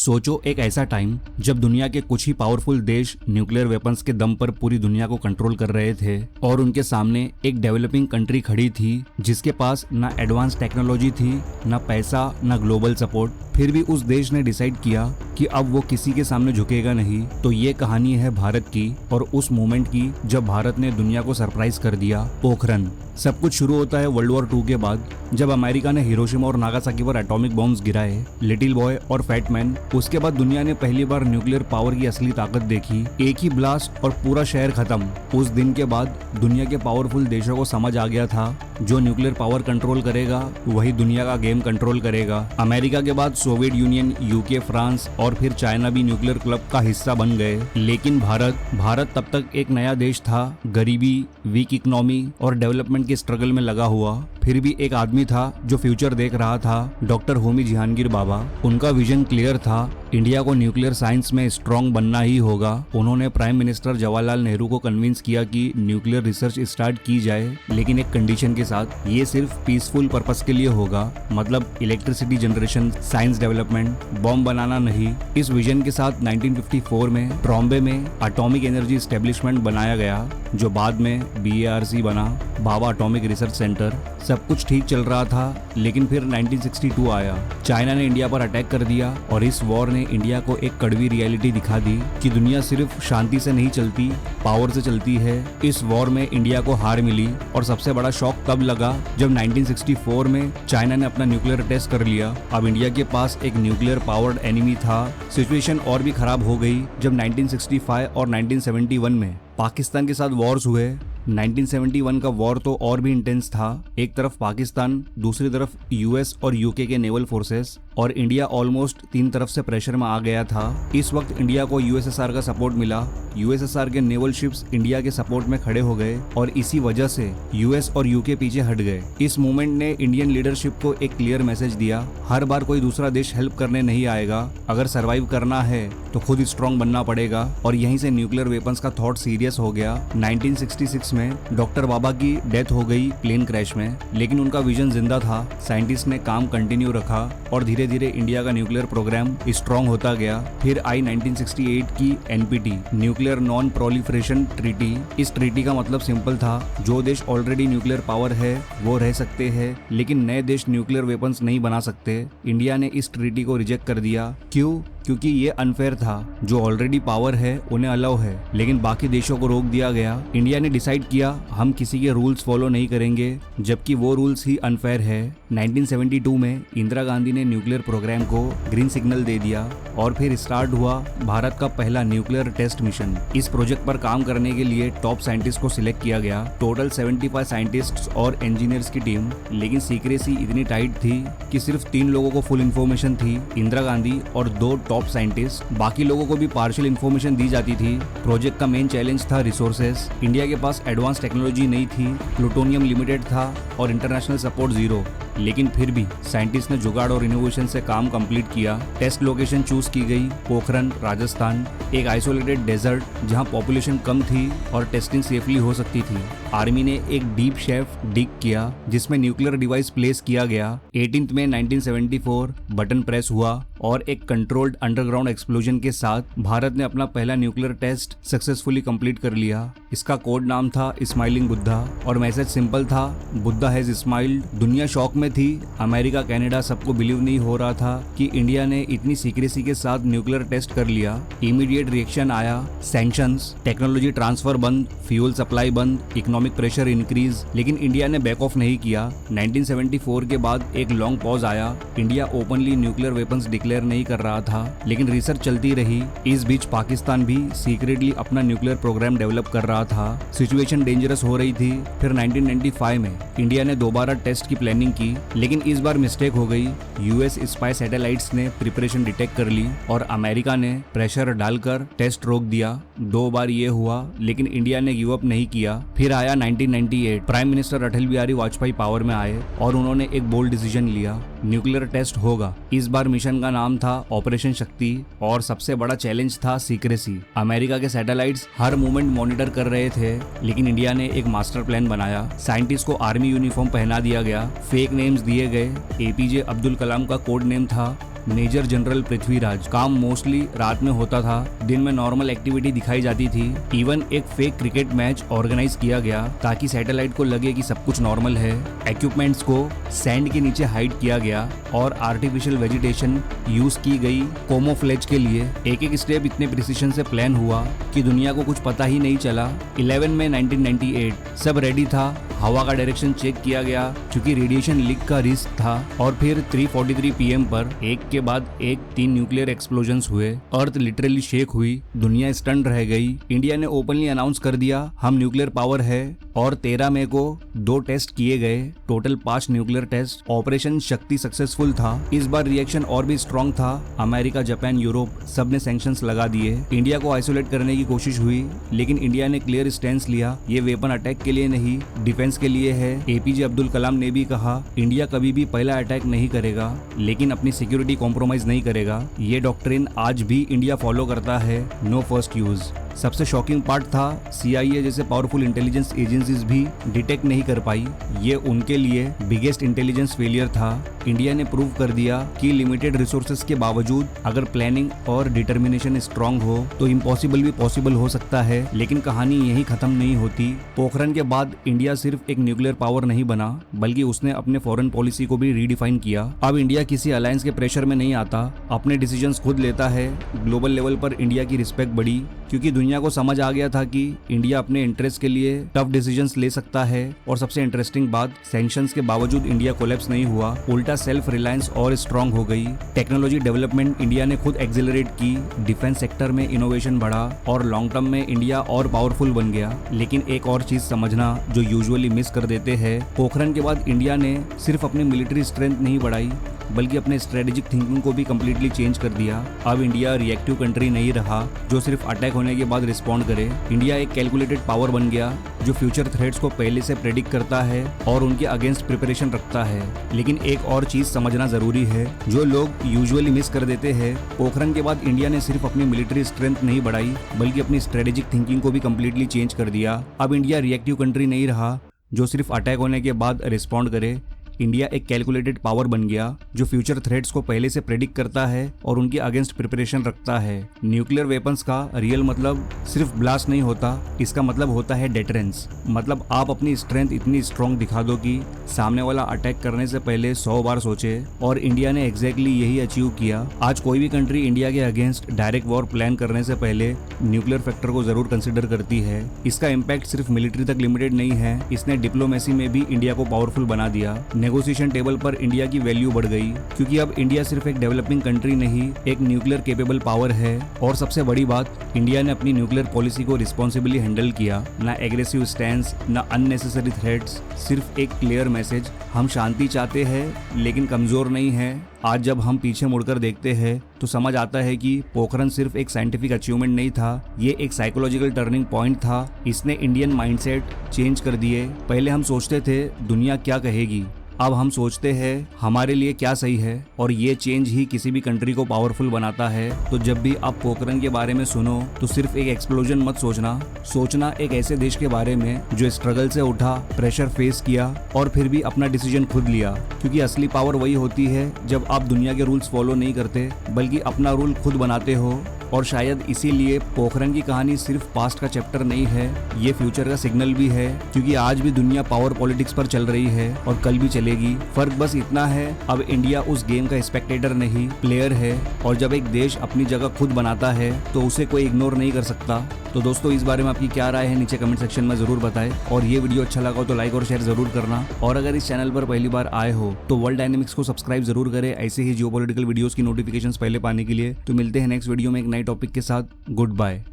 सोचो एक ऐसा टाइम जब दुनिया के कुछ ही पावरफुल देश न्यूक्लियर वेपन्स के दम पर पूरी दुनिया को कंट्रोल कर रहे थे और उनके सामने एक डेवलपिंग कंट्री खड़ी थी जिसके पास ना एडवांस टेक्नोलॉजी थी, ना पैसा, ना ग्लोबल सपोर्ट। फिर भी उस देश ने डिसाइड किया कि अब वो किसी के सामने झुकेगा नहीं। तो ये कहानी है भारत की और उस मोमेंट की जब भारत ने दुनिया को सरप्राइज कर दिया। पोखरन। सब कुछ शुरू होता है वर्ल्ड वॉर 2 के बाद, जब अमेरिका ने हिरोशिमा और नागासाकी पर एटॉमिक बॉम्ब्स गिराए। लिटिल बॉय और फैट मैन। उसके बाद दुनिया ने पहली बार न्यूक्लियर पावर की असली ताकत देखी। एक ही ब्लास्ट और पूरा शहर खत्म। उस दिन के बाद दुनिया के पावरफुल देशों को समझ आ गया था जो न्यूक्लियर पावर कंट्रोल करेगा वही दुनिया का गेम कंट्रोल करेगा। अमेरिका के बाद सोवियत यूनियन, यूके, फ्रांस और फिर चाइना भी न्यूक्लियर क्लब का हिस्सा बन गए। लेकिन भारत तब तक एक नया देश था, गरीबी, वीक इकोनॉमी और डेवलपमेंट के स्ट्रगल में लगा हुआ। फिर भी एक आदमी था जो फ्यूचर देख रहा था, डॉक्टर होमी जहांगीर बाबा। उनका विजन क्लियर था, इंडिया को न्यूक्लियर साइंस में स्ट्रांग बनना ही होगा। उन्होंने प्राइम मिनिस्टर जवाहरलाल नेहरू को कन्विंस किया कि न्यूक्लियर रिसर्च स्टार्ट की जाए, लेकिन एक कंडीशन के साथ। ये सिर्फ पीसफुल पर्पस के लिए होगा, मतलब electricity generation, science development, bomb बनाना नहीं। इस विजन के साथ 1954 में ट्रॉम्बे में एटॉमिक एनर्जी एस्टेब्लिशमेंट बनाया गया, जो बाद में BARC बना, भाभा एटॉमिक रिसर्च सेंटर। सब कुछ ठीक चल रहा था, लेकिन फिर 1962 आया। चाइना ने इंडिया पर अटैक कर दिया और इस वॉर ने इंडिया को एक कड़वी रियलिटी दिखा दी कि दुनिया सिर्फ शांति से नहीं चलती, पावर से चलती है। इस वॉर में इंडिया को हार मिली और सबसे बड़ा शॉक तब लगा जब 1964 में चाइना ने अपना न्यूक्लियर टेस्ट कर लिया। अब इंडिया के पास एक न्यूक्लियर पावर्ड एनिमी था। सिचुएशन और भी खराब हो गई जब 1965 और 1971 में पाकिस्तान के साथ वॉर्स हुए। 1971 का वॉर तो और भी इंटेंस था। एक तरफ पाकिस्तान, दूसरी तरफ US और UK के नेवल फोर्सेस, और इंडिया ऑलमोस्ट 3 तरफ से प्रेशर में आ गया था। इस वक्त इंडिया को USSR का सपोर्ट मिला। USSR के नेवल शिप्स इंडिया के सपोर्ट में खड़े हो गए और इसी वजह से US और UK पीछे हट गए। इस मूवमेंट ने इंडियन लीडरशिप को एक क्लियर मैसेज दिया, हर बार कोई दूसरा देश हेल्प करने नहीं आएगा। अगर सर्वाइव करना है तो खुद स्ट्रांग बनना पड़ेगा। और यहीं से न्यूक्लियर वेपन्स का थॉट सीरियस हो गया। 1966 में डॉक्टर बाबा की डेथ हो गई प्लेन क्रैश में, लेकिन उनका विजन जिंदा था। साइंटिस्ट ने काम कंटिन्यू रखा और धीरे धीरे इंडिया का न्यूक्लियर प्रोग्राम स्ट्रांग होता गया। फिर आई 1968 की NPT, nuclear non proliferation treaty. इस ट्रीटी का मतलब सिंपल था, जो देश ऑलरेडी न्यूक्लियर पावर है वो रह सकते हैं, लेकिन नए देश न्यूक्लियर वेपन्स नहीं बना सकते। इंडिया ने इस ट्रीटी को रिजेक्ट कर दिया। क्यों? क्योंकि ये अनफेयर था। जो ऑलरेडी पावर है उन्हें अलाउ है, लेकिन बाकी देशों को रोक दिया गया। इंडिया ने डिसाइड किया हम किसी के रूल्स फॉलो नहीं करेंगे, जबकि वो रूल्स ही अनफेयर है। 1972 में इंदिरा गांधी ने न्यूक्लियर प्रोग्राम को ग्रीन सिग्नल दे दिया और फिर स्टार्ट हुआ भारत का पहला न्यूक्लियर टेस्ट मिशन। इस प्रोजेक्ट पर काम करने के लिए टॉप साइंटिस्ट को सिलेक्ट किया गया, टोटल 75 साइंटिस्ट्स और इंजीनियर्स की टीम। लेकिन सीक्रेसी इतनी टाइट थी कि सिर्फ 3 लोगों को फुल इन्फॉर्मेशन थी, इंदिरा गांधी और 2 टॉप साइंटिस्ट। बाकी लोगों को भी पार्शियल इन्फॉर्मेशन दी जाती थी। प्रोजेक्ट का मेन चैलेंज था रिसोर्सेस। इंडिया के पास एडवांस टेक्नोलॉजी नहीं थी, प्लूटोनियम लिमिटेड था और इंटरनेशनल सपोर्ट 0। लेकिन फिर भी साइंटिस्ट ने जुगाड़ और इनोवेशन से काम कंप्लीट किया। टेस्ट लोकेशन चूज की गई पोखरन, राजस्थान, एक आइसोलेटेड डेजर्ट जहां पॉपुलेशन कम थी और टेस्टिंग सेफली हो सकती थी। आर्मी ने एक डीप शेफ डिग किया जिसमें न्यूक्लियर डिवाइस प्लेस किया गया। 18 मई 1974 बटन प्रेस हुआ और एक कंट्रोल्ड अंडरग्राउंड एक्सप्लोजन के साथ भारत ने अपना पहला न्यूक्लियर टेस्ट सक्सेसफुली कंप्लीट कर लिया। इसका कोड नाम था स्माइलिंग बुद्धा और मैसेज सिंपल था, बुद्धा हैज स्माइल्ड। दुनिया शॉक में थी। अमेरिका, कनाडा, सबको बिलीव नहीं हो रहा था कि इंडिया ने इतनी सीक्रेसी के साथ न्यूक्लियर टेस्ट कर लिया। इमीडिएट रिएक्शन आया, सैंक्शंस, टेक्नोलॉजी ट्रांसफर बंद, फ्यूल सप्लाई बंद, इकोनॉमिक प्रेशर इंक्रीज। लेकिन इंडिया ने बैक ऑफ नहीं किया। 1974 के बाद एक लॉन्ग पॉज आया। India openly nuclear weapons declare नहीं कर रहा था, लेकिन रिसर्च चलती रही। इस बीच पाकिस्तान भी सीक्रेटली अपना न्यूक्लियर प्रोग्राम डेवलप कर रहा था। सिचुएशन डेंजरस हो रही थी। फिर 1995 में इंडिया ने दोबारा टेस्ट की प्लानिंग की, लेकिन इस बार मिस्टेक हो गई। US स्पाई सैटेलाइट्स ने प्रिपरेशन डिटेक्ट कर ली और अमेरिका ने प्रेशर डालकर टेस्ट रोक दिया। 2 बार ये हुआ, लेकिन इंडिया ने गिव अप नहीं किया। फिर आया 1998। Prime minister Atal Bihari Vajpayee power में आए और उन्होंने एक बोल्ड डिसीजन लिया, न्यूक्लियर टेस्ट होगा। इस बार मिशन का नाम था ऑपरेशन शक्ति और सबसे बड़ा चैलेंज था सीक्रेसी। अमेरिका के सैटेलाइट्स हर मूवमेंट मॉनिटर कर रहे थे, लेकिन इंडिया ने एक मास्टर प्लान बनाया। साइंटिस्ट को आर्मी यूनिफॉर्म पहना दिया गया, फेक नेम्स दिए गए। APJ अब्दुल कलाम का कोड नेम था मेजर जनरल पृथ्वीराज। काम मोस्टली रात में होता था, दिन में नॉर्मल एक्टिविटी दिखाई जाती थी। इवन एक फेक क्रिकेट मैच ऑर्गेनाइज किया गया ताकि सैटेलाइट को लगे कि सब कुछ नॉर्मल है। इक्विपमेंट्स को सैंड के नीचे हाइड किया गया और आर्टिफिशियल वेजिटेशन यूज की गई कैमोफ्लेज के लिए। एक एक स्टेप इतने प्रिसिशन से प्लान हुआ कि दुनिया को कुछ पता ही नहीं चला। 11 मई 1998 सब रेडी था। हवा का डायरेक्शन चेक किया गया क्योंकि रेडिएशन लीक का रिस्क था। और फिर 3:43 PM पर एक के बाद एक 3 न्यूक्लियर एक्सप्लोजन्स हुए। अर्थ लिटरली शेक हुई, दुनिया स्टन रह गई। इंडिया ने ओपनली अनाउंस कर दिया हम न्यूक्लियर पावर है। और 13 मई को 2 टेस्ट किए गए, टोटल 5 न्यूक्लियर टेस्ट। ऑपरेशन शक्ति सक्सेसफुल था। इस बार रिएक्शन और भी स्ट्रॉन्ग था। अमेरिका, जापान, यूरोप सब ने सैंक्शंस लगा दिए। इंडिया को आइसोलेट करने की कोशिश हुई, लेकिन इंडिया ने क्लियर स्टैंड लिया, ये वेपन अटैक के लिए नहीं, डिफेंस के लिए है। APJ अब्दुल कलाम ने भी कहा इंडिया कभी भी पहला अटैक नहीं करेगा, लेकिन अपनी सिक्योरिटी कॉम्प्रोमाइज नहीं करेगा। ये डॉक्ट्रिन आज भी इंडिया फॉलो करता है, नो फर्स्ट यूज। सबसे शॉकिंग पार्ट था CIA जैसे पावरफुल इंटेलिजेंस एजेंसीज भी डिटेक्ट नहीं कर पाई। ये उनके लिए बिगेस्ट इंटेलिजेंस फेलियर था। इंडिया ने प्रूव कर दिया कि लिमिटेड रिसोर्सेज के बावजूद अगर प्लानिंग और डिटर्मिनेशन स्ट्रांग हो तो इम्पॉसिबल भी पॉसिबल हो सकता है। लेकिन कहानी यही खत्म नहीं होती। पोखरण के बाद इंडिया सिर्फ एक न्यूक्लियर पावर नहीं बना, बल्कि उसने अपने फॉरेन पॉलिसी को भी रीडिफाइन किया। अब इंडिया किसी अलायंस के प्रेशर में नहीं आता, अपने डिसीजंस खुद लेता है। ग्लोबल लेवल पर इंडिया की रिस्पेक्ट बढ़ी क्योंकि दुनिया को समझ आ गया था कि इंडिया अपने इंटरेस्ट के लिए टफ डिसीजंस ले सकता है। और सबसे इंटरेस्टिंग बात, सैंक्शंस के बावजूद इंडिया कोलैप्स नहीं हुआ, उल्टा सेल्फ रिलायंस और स्ट्रांग हो गई। टेक्नोलॉजी डेवलपमेंट इंडिया ने खुद एक्सेलरेट की, डिफेंस सेक्टर में इनोवेशन बढ़ा और लॉन्ग टर्म में इंडिया और पावरफुल बन गया। लेकिन एक और चीज समझना जो यूजुअली मिस कर देते हैं, पोखरण के बाद इंडिया ने सिर्फ अपनी मिलिट्री स्ट्रेंथ नहीं बढ़ाई, बल्कि अपने स्ट्रेटेजिक थिंकिंग को भी कम्प्लीटली चेंज कर दिया। अब इंडिया रिएक्टिव कंट्री नहीं रहा जो सिर्फ अटैक होने के बाद रिस्पॉन्ड करे। इंडिया एक कैलकुलेटेड पावर बन गया जो फ्यूचर थ्रेट्स को पहले से प्रेडिक्ट करता है और उनके अगेंस्ट प्रिपरेशन रखता है। लेकिन एक और चीज समझना जरूरी है जो लोग यूजुअली मिस कर देते हैं, पोखरण के बाद इंडिया ने सिर्फ अपनी मिलिट्री स्ट्रेंथ नहीं बढ़ाई, बल्कि अपनी स्ट्रेटेजिक थिंकिंग को भी कम्प्लीटली चेंज कर दिया। अब इंडिया रिएक्टिव कंट्री नहीं रहा जो सिर्फ अटैक होने के बाद रिस्पॉन्ड करे। इंडिया एक कैलकुलेटेड पावर बन गया जो फ्यूचर थ्रेट्स को पहले से प्रेडिक्ट करता है और उनके अगेंस्ट प्रिपरेशन रखता है। न्यूक्लियर वेपन्स का रियल मतलब सिर्फ ब्लास्ट नहीं होता, इसका मतलब होता है डेटरेंस। मतलब आप अपनी स्ट्रेंथ इतनी स्ट्रॉन्ग दिखा दो कि सामने वाला अटैक करने से पहले 100 बार सोचे। और इंडिया ने एग्जैक्टली यही अचीव किया। आज कोई भी कंट्री इंडिया के अगेंस्ट डायरेक्ट वॉर प्लान करने से पहले न्यूक्लियर फैक्टर को जरूर कंसिडर करती है। इसका इम्पैक्ट सिर्फ मिलिट्री तक लिमिटेड नहीं है, इसने डिप्लोमेसी में भी इंडिया को पावरफुल बना दिया। नेगोशिएशन टेबल पर इंडिया की वैल्यू बढ़ गई क्योंकि अब इंडिया सिर्फ एक डेवलपिंग कंट्री नहीं, एक न्यूक्लियर केपेबल पावर है। और सबसे बड़ी बात, इंडिया ने अपनी न्यूक्लियर पॉलिसी को रिस्पॉन्सिबली हैंडल किया। ना एग्रेसिव स्टैंड, ना अननेसेसरी थ्रेट्स, सिर्फ एक क्लियर मैसेज, हम शांति चाहते हैं लेकिन कमजोर नहीं है। आज जब हम पीछे मुड़कर देखते हैं तो समझ आता है कि पोखरण सिर्फ एक साइंटिफिक अचीवमेंट नहीं था, ये एक साइकोलॉजिकल टर्निंग पॉइंट था। इसने इंडियन माइंडसेट चेंज कर दिए। पहले हम सोचते थे दुनिया क्या कहेगी, अब हम सोचते हैं हमारे लिए क्या सही है। और ये चेंज ही किसी भी कंट्री को पावरफुल बनाता है। तो जब भी आप पोखरण के बारे में सुनो तो सिर्फ एक एक्सप्लोजन मत सोचना एक ऐसे देश के बारे में जो स्ट्रगल से उठा, प्रेशर फेस किया और फिर भी अपना डिसीजन खुद लिया। क्योंकि असली पावर वही होती है जब आप दुनिया के रूल्स फॉलो नहीं करते, बल्कि अपना रूल खुद बनाते हो। और शायद इसीलिए पोखरण की कहानी सिर्फ पास्ट का चैप्टर नहीं है, ये फ्यूचर का सिग्नल भी है। क्योंकि आज भी दुनिया पावर पॉलिटिक्स पर चल रही है और कल भी चलेगी। फर्क बस इतना है, अब इंडिया उस गेम का स्पेक्टेटर नहीं, प्लेयर है। और जब एक देश अपनी जगह खुद बनाता है तो उसे कोई इग्नोर नहीं कर सकता। तो दोस्तों, इस बारे में आपकी क्या राय है नीचे कमेंट सेक्शन में जरूर बताएं। और ये वीडियो अच्छा लगा हो तो लाइक और शेयर जरूर करना। और अगर इस चैनल पर पहली बार आए हो तो वर्ल्ड डायनेमिक्स को सब्सक्राइब जरूर करें ऐसे ही जियोपॉलिटिकल वीडियोस की नोटिफिकेशंस पहले पाने के लिए। तो मिलते हैं नेक्स्ट वीडियो में एक नए टॉपिक के साथ। Good bye.